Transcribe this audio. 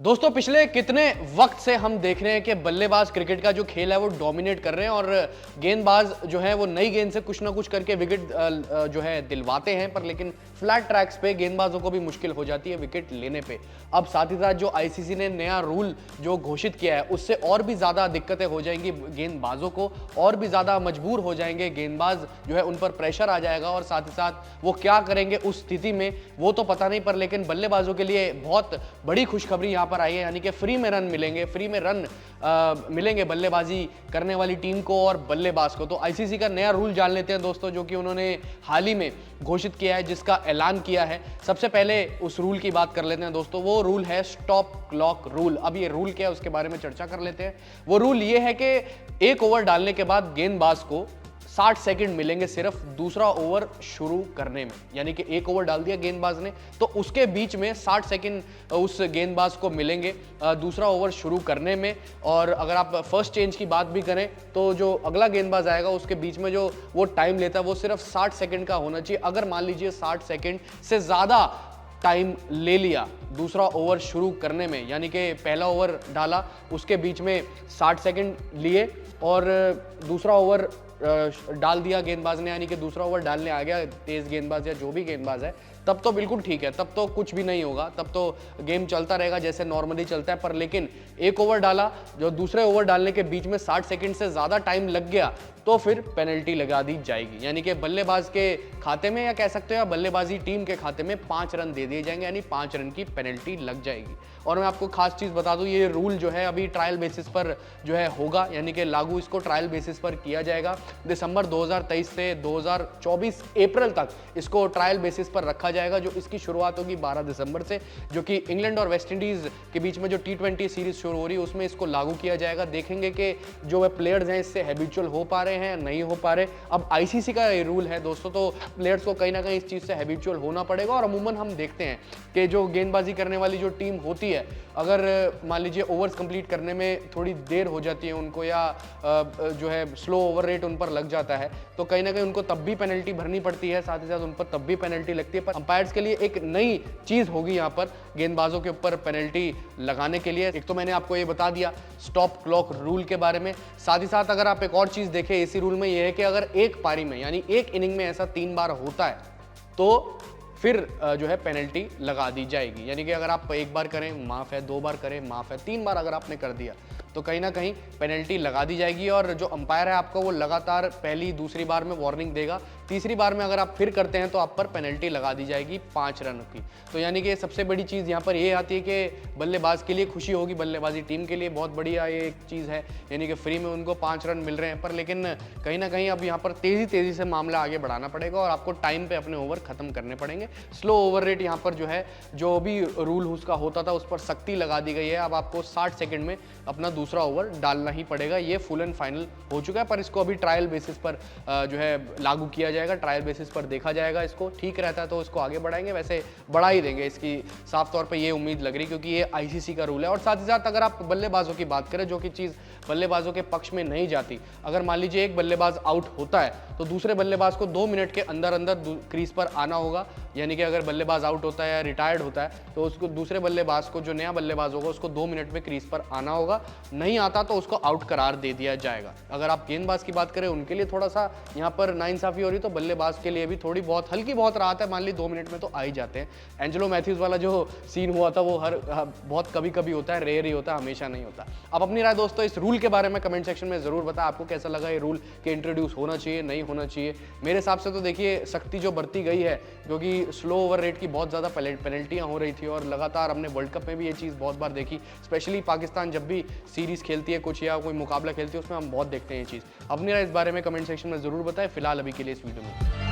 दोस्तों पिछले कितने वक्त से हम देख रहे हैं कि बल्लेबाज क्रिकेट का जो खेल है वो डोमिनेट कर रहे हैं और गेंदबाज जो है वो नई गेंद से कुछ ना कुछ करके विकेट जो है दिलवाते हैं, पर लेकिन फ्लैट ट्रैक्स पे गेंदबाजों को भी मुश्किल हो जाती है विकेट लेने पे। अब साथ ही साथ जो आईसीसी ने नया रूल जो घोषित किया है उससे और भी ज़्यादा दिक्कतें हो जाएंगी गेंदबाजों को, और भी ज़्यादा मजबूर हो जाएंगे गेंदबाज, जो है उन पर प्रेशर आ जाएगा और साथ ही साथ वो क्या करेंगे उस स्थिति में वो तो पता नहीं, पर लेकिन बल्लेबाजों के लिए बहुत बड़ी खुशखबरी यहाँ पर आई है, यानी कि फ्री में रन मिलेंगे, फ्री में रन मिलेंगे बल्लेबाजी करने वाली टीम को और बल्लेबाज को। तो आईसीसी का नया रूल जान लेते हैं दोस्तों, जो कि उन्होंने हाल ही में घोषित किया है, जिसका ऐलान किया है। सबसे पहले उस रूल की बात कर लेते हैं दोस्तों। वो रूल है स्टॉप क्लॉक रूल। अब ये रूल क्या है उसके बारे में चर्चा कर लेते हैं। वो रूल ये है कि एक ओवर डालने के बाद गेंदबाज को 60 सेकंड मिलेंगे सिर्फ दूसरा ओवर शुरू करने में, यानी कि एक ओवर डाल दिया गेंदबाज ने तो उसके बीच में 60 सेकंड उस गेंदबाज को मिलेंगे दूसरा ओवर शुरू करने में। और अगर आप फर्स्ट चेंज की बात भी करें तो जो अगला गेंदबाज आएगा उसके बीच में जो वो टाइम लेता है वो सिर्फ 60 सेकंड का होना चाहिए। अगर मान लीजिए 60 सेकंड से ज़्यादा टाइम ले लिया दूसरा ओवर शुरू करने में, यानी कि पहला ओवर डाला उसके बीच में 60 सेकंड लिए और दूसरा ओवर डाल दिया गेंदबाज ने, यानी कि दूसरा ओवर डालने आ गया तेज गेंदबाज या जो भी गेंदबाज है, तब तो बिल्कुल ठीक है, तब तो कुछ भी नहीं होगा, तब तो गेम चलता रहेगा जैसे नॉर्मली चलता है। पर लेकिन एक ओवर डाला, जो दूसरे ओवर डालने के बीच में 60 सेकंड से ज़्यादा टाइम लग गया तो फिर पेनल्टी लगा दी जाएगी, यानी कि बल्लेबाज के खाते में या कह सकते हो या बल्लेबाजी टीम के खाते में 5 रन दे दिए जाएंगे, यानी 5 रन की पेनल्टी लग जाएगी। और मैं आपको खास चीज़ बता दूं, ये रूल जो है अभी ट्रायल बेसिस पर जो है होगा, यानी कि लागू इसको ट्रायल बेसिस पर किया जाएगा। दिसंबर 2023 से 2024 अप्रैल तक इसको ट्रायल बेसिस पर रखा जाएगा, जो इसकी शुरुआत होगी 12 दिसंबर से, जो कि इंग्लैंड और वेस्ट इंडीज़ के बीच में जो T20 सीरीज शुरू हो रही है उसमें इसको लागू किया जाएगा। देखेंगे कि जो वे प्लेयर्स हैं इससे हैबिचुअल हो पा रहे हैं नहीं हो पा रहे। अब आईसीसी का ये रूल है दोस्तों, तो प्लेयर्स को कहीं ना कहीं इस चीज़ से हैबिचुअल होना पड़ेगा। और अमूमन हम देखते हैं कि जो गेंदबाजी करने वाली जो टीम होती है, अगर मान लीजिए ओवर्स कंप्लीट करने में थोड़ी देर हो जाती है उनको, या जो है स्लो ओवर रेट उन पर लग जाता है, तो कहीं ना कहीं उनको तब भी पेनल्टी भरनी पड़ती है, साथ ही साथ उन पर तब भी पेनल्टी लगती है। पर अंपायर्स के लिए एक नई चीज़ होगी यहाँ पर गेंदबाजों के ऊपर पेनल्टी लगाने के लिए। एक तो मैंने आपको ये बता दिया स्टॉप क्लॉक रूल के बारे में, साथ ही साथ अगर आप एक और चीज़ देखें इसी रूल में, ये है कि अगर एक पारी में यानी एक इनिंग में ऐसा 3 बार होता है तो फिर जो है पेनल्टी लगा दी जाएगी, यानी कि अगर आप एक बार करें माफ़ है, 2 बार करें माफ़ है, 3 बार अगर आपने कर दिया तो कहीं ना कहीं पेनल्टी लगा दी जाएगी। और जो अंपायर है आपको वो लगातार पहली दूसरी बार में वार्निंग देगा, तीसरी बार में अगर आप फिर करते हैं तो आप पर पेनल्टी लगा दी जाएगी 5 रन की। तो यानी कि सबसे बड़ी चीज़ यहाँ पर ये आती है कि बल्लेबाज के लिए खुशी होगी, बल्लेबाजी टीम के लिए बहुत बढ़िया ये एक चीज़ है, यानी कि फ्री में उनको 5 रन मिल रहे हैं। पर लेकिन कहीं ना कहीं अब यहाँ पर तेज़ी से मामला आगे बढ़ाना पड़ेगा और आपको टाइम पर अपने ओवर ख़त्म करने पड़ेंगे। स्लो ओवर रेट यहाँ पर जो है जो भी रूल उसका होता था उस पर सख्ती लगा दी गई है। अब आपको 60 सेकेंड में अपना दूसरा ओवर डालना ही पड़ेगा, ये फुल एंड फाइनल हो चुका है। पर इसको अभी ट्रायल बेसिस पर जो है लागू किया जाएगा, ट्रायल बेसिस पर देखा जाएगा, इसको ठीक रहता है तो इसको आगे बढ़ाएंगे, वैसे बढ़ा ही देंगे, इसकी साफ तौर पे ये उम्मीद लग रही, क्योंकि ये आईसीसी का रूल है। और साथ ही साथ अगर आप बल्लेबाजों की बात करें, जो कि चीज़ बल्लेबाजों के पक्ष में नहीं जाती, अगर मान लीजिए एक बल्लेबाज आउट होता है तो दूसरे बल्लेबाज को 2 मिनट के अंदर अंदर क्रीज पर आना होगा, यानी कि अगर बल्लेबाज आउट होता है या रिटायर्ड होता है तो उसको दूसरे बल्लेबाज को, जो नया बल्लेबाज होगा उसको 2 मिनट में क्रीज पर आना होगा, नहीं आता तो उसको आउट करार दे दिया जाएगा। अगर आप गेंदबाज की बात करें उनके लिए थोड़ा सा यहाँ पर नाइंसाफी हो रही, तो बल्लेबाज के लिए भी थोड़ी बहुत हल्की बहुत राहत है, मान ली 2 मिनट में तो आ ही जाते हैं। एंजेलो मैथ्यूज वाला जो सीन हुआ था वो बहुत कभी कभी होता है, रेयर ही होता है, हमेशा नहीं होता। अब अपनी राय दोस्तों इस रूल के बारे में कमेंट सेक्शन में जरूर बताएं, आपको कैसा लगा ये रूल के इंट्रोड्यूस होना चाहिए नहीं होना चाहिए। मेरे हिसाब से तो देखिए सख्ती जो बरती गई है, क्योंकि स्लो ओवर रेट की बहुत ज़्यादा पेनल्टियाँ हो रही थी और लगातार हमने वर्ल्ड कप में भी ये चीज़ बहुत बार देखी, स्पेशली पाकिस्तान जब भी सीरीज़ खेलती है कुछ या कोई मुकाबला खेलती है उसमें हम बहुत देखते हैं ये चीज़। अपनी राय इस बारे में कमेंट सेक्शन में ज़रूर बताएं। फिलहाल अभी के लिए इस वीडियो में